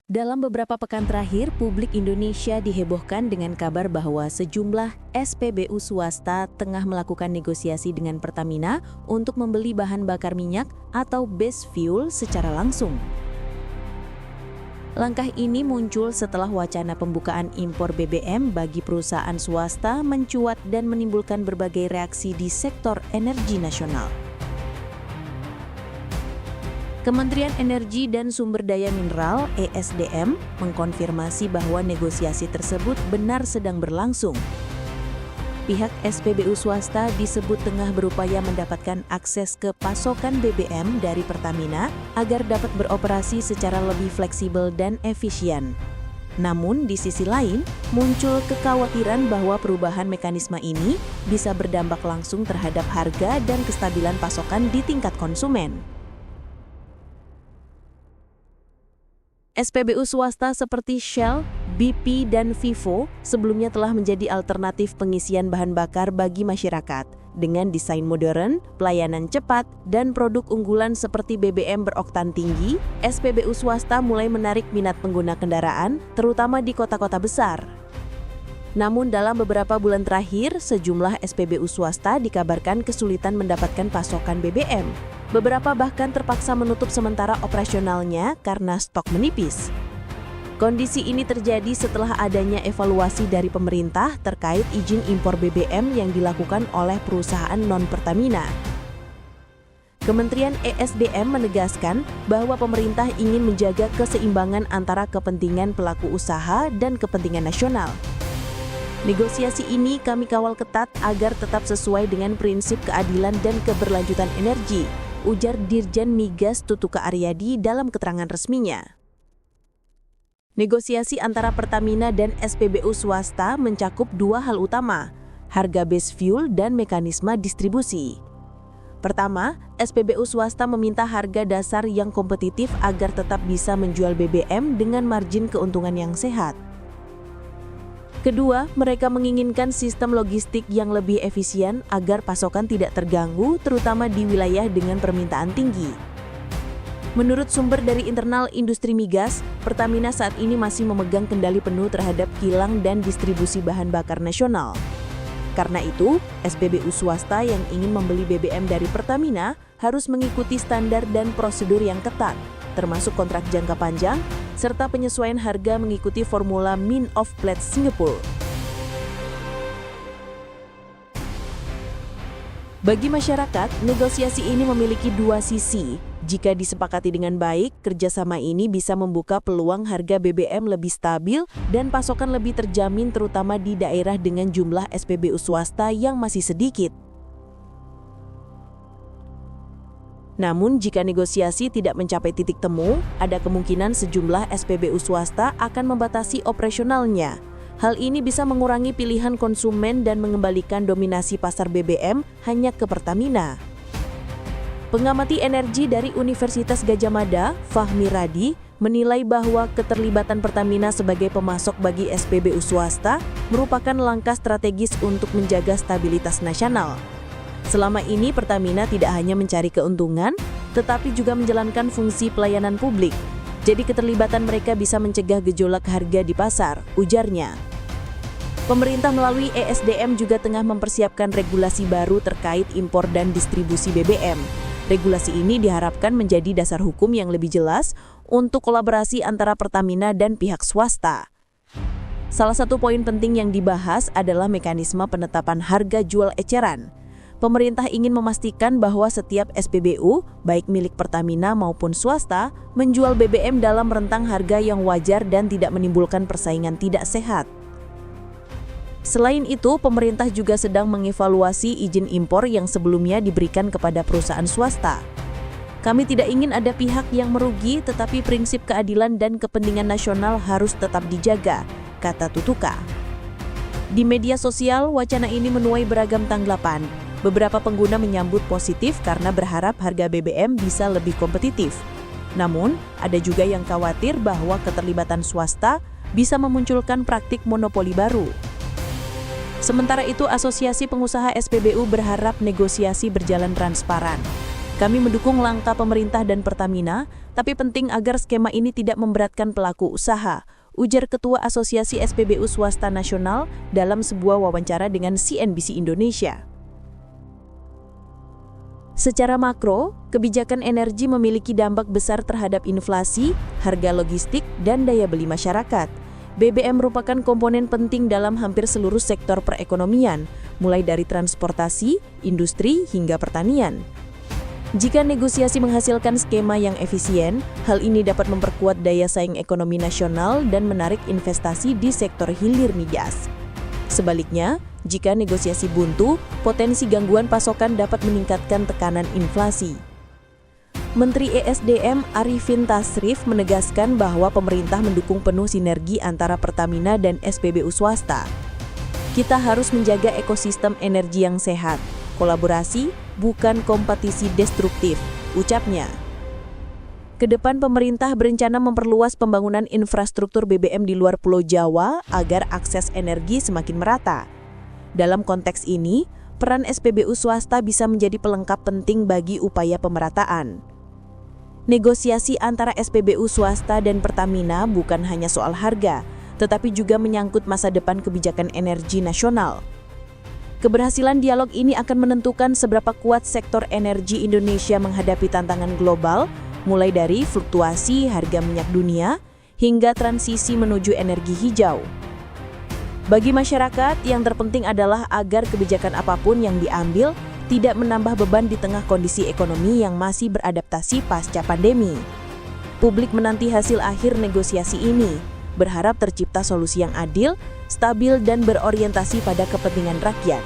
Dalam beberapa pekan terakhir, publik Indonesia dihebohkan dengan kabar bahwa sejumlah SPBU swasta tengah melakukan negosiasi dengan Pertamina untuk membeli bahan bakar minyak atau base fuel secara langsung. Langkah ini muncul setelah wacana pembukaan impor BBM bagi perusahaan swasta mencuat dan menimbulkan berbagai reaksi di sektor energi nasional. Kementerian Energi dan Sumber Daya Mineral (ESDM) mengkonfirmasi bahwa negosiasi tersebut benar sedang berlangsung. Pihak SPBU swasta disebut tengah berupaya mendapatkan akses ke pasokan BBM dari Pertamina agar dapat beroperasi secara lebih fleksibel dan efisien. Namun di sisi lain, muncul kekhawatiran bahwa perubahan mekanisme ini bisa berdampak langsung terhadap harga dan kestabilan pasokan di tingkat konsumen. SPBU swasta seperti Shell, BP, dan Vivo sebelumnya telah menjadi alternatif pengisian bahan bakar bagi masyarakat. Dengan desain modern, pelayanan cepat, dan produk unggulan seperti BBM beroktan tinggi, SPBU swasta mulai menarik minat pengguna kendaraan, terutama di kota-kota besar. Namun dalam beberapa bulan terakhir, sejumlah SPBU swasta dikabarkan kesulitan mendapatkan pasokan BBM. Beberapa bahkan terpaksa menutup sementara operasionalnya karena stok menipis. Kondisi ini terjadi setelah adanya evaluasi dari pemerintah terkait izin impor BBM yang dilakukan oleh perusahaan non-Pertamina. Kementerian ESDM menegaskan bahwa pemerintah ingin menjaga keseimbangan antara kepentingan pelaku usaha dan kepentingan nasional. Negosiasi ini kami kawal ketat agar tetap sesuai dengan prinsip keadilan dan keberlanjutan energi, ujar Dirjen Migas Tutuka Aryadi dalam keterangan resminya. Negosiasi antara Pertamina dan SPBU swasta mencakup dua hal utama, harga base fuel dan mekanisme distribusi. Pertama, SPBU swasta meminta harga dasar yang kompetitif agar tetap bisa menjual BBM dengan margin keuntungan yang sehat. Kedua, mereka menginginkan sistem logistik yang lebih efisien agar pasokan tidak terganggu, terutama di wilayah dengan permintaan tinggi. Menurut sumber dari internal industri migas, Pertamina saat ini masih memegang kendali penuh terhadap kilang dan distribusi bahan bakar nasional. Karena itu, SPBU swasta yang ingin membeli BBM dari Pertamina harus mengikuti standar dan prosedur yang ketat, termasuk kontrak jangka panjang, serta penyesuaian harga mengikuti formula Mean of Pledge Singapore. Bagi masyarakat, negosiasi ini memiliki dua sisi. Jika disepakati dengan baik, kerjasama ini bisa membuka peluang harga BBM lebih stabil dan pasokan lebih terjamin terutama di daerah dengan jumlah SPBU swasta yang masih sedikit. Namun, jika negosiasi tidak mencapai titik temu, ada kemungkinan sejumlah SPBU swasta akan membatasi operasionalnya. Hal ini bisa mengurangi pilihan konsumen dan mengembalikan dominasi pasar BBM hanya ke Pertamina. Pengamati energi dari Universitas Gadjah Mada, Fahmi Radi, menilai bahwa keterlibatan Pertamina sebagai pemasok bagi SPBU swasta merupakan langkah strategis untuk menjaga stabilitas nasional. Selama ini Pertamina tidak hanya mencari keuntungan, tetapi juga menjalankan fungsi pelayanan publik. Jadi keterlibatan mereka bisa mencegah gejolak harga di pasar, ujarnya. Pemerintah melalui ESDM juga tengah mempersiapkan regulasi baru terkait impor dan distribusi BBM. Regulasi ini diharapkan menjadi dasar hukum yang lebih jelas untuk kolaborasi antara Pertamina dan pihak swasta. Salah satu poin penting yang dibahas adalah mekanisme penetapan harga jual eceran. Pemerintah ingin memastikan bahwa setiap SPBU, baik milik Pertamina maupun swasta, menjual BBM dalam rentang harga yang wajar dan tidak menimbulkan persaingan tidak sehat. Selain itu, pemerintah juga sedang mengevaluasi izin impor yang sebelumnya diberikan kepada perusahaan swasta. Kami tidak ingin ada pihak yang merugi, tetapi prinsip keadilan dan kepentingan nasional harus tetap dijaga, kata Tutuka. Di media sosial, wacana ini menuai beragam tanggapan. Beberapa pengguna menyambut positif karena berharap harga BBM bisa lebih kompetitif. Namun, ada juga yang khawatir bahwa keterlibatan swasta bisa memunculkan praktik monopoli baru. Sementara itu, Asosiasi Pengusaha SPBU berharap negosiasi berjalan transparan. Kami mendukung langkah pemerintah dan Pertamina, tapi penting agar skema ini tidak memberatkan pelaku usaha, ujar Ketua Asosiasi SPBU Swasta Nasional dalam sebuah wawancara dengan CNBC Indonesia. Secara makro, kebijakan energi memiliki dampak besar terhadap inflasi, harga logistik, dan daya beli masyarakat. BBM merupakan komponen penting dalam hampir seluruh sektor perekonomian, mulai dari transportasi, industri, hingga pertanian. Jika negosiasi menghasilkan skema yang efisien, hal ini dapat memperkuat daya saing ekonomi nasional dan menarik investasi di sektor hilir migas. Sebaliknya, jika negosiasi buntu, potensi gangguan pasokan dapat meningkatkan tekanan inflasi. Menteri ESDM Arifin Tasrif menegaskan bahwa pemerintah mendukung penuh sinergi antara Pertamina dan SPBU swasta. Kita harus menjaga ekosistem energi yang sehat, kolaborasi, bukan kompetisi destruktif, ucapnya. Kedepan pemerintah berencana memperluas pembangunan infrastruktur BBM di luar Pulau Jawa agar akses energi semakin merata. Dalam konteks ini, peran SPBU swasta bisa menjadi pelengkap penting bagi upaya pemerataan. Negosiasi antara SPBU swasta dan Pertamina bukan hanya soal harga, tetapi juga menyangkut masa depan kebijakan energi nasional. Keberhasilan dialog ini akan menentukan seberapa kuat sektor energi Indonesia menghadapi tantangan global, mulai dari fluktuasi harga minyak dunia hingga transisi menuju energi hijau. Bagi masyarakat, yang terpenting adalah agar kebijakan apapun yang diambil tidak menambah beban di tengah kondisi ekonomi yang masih beradaptasi pasca pandemi. Publik menanti hasil akhir negosiasi ini, berharap tercipta solusi yang adil, stabil, dan berorientasi pada kepentingan rakyat.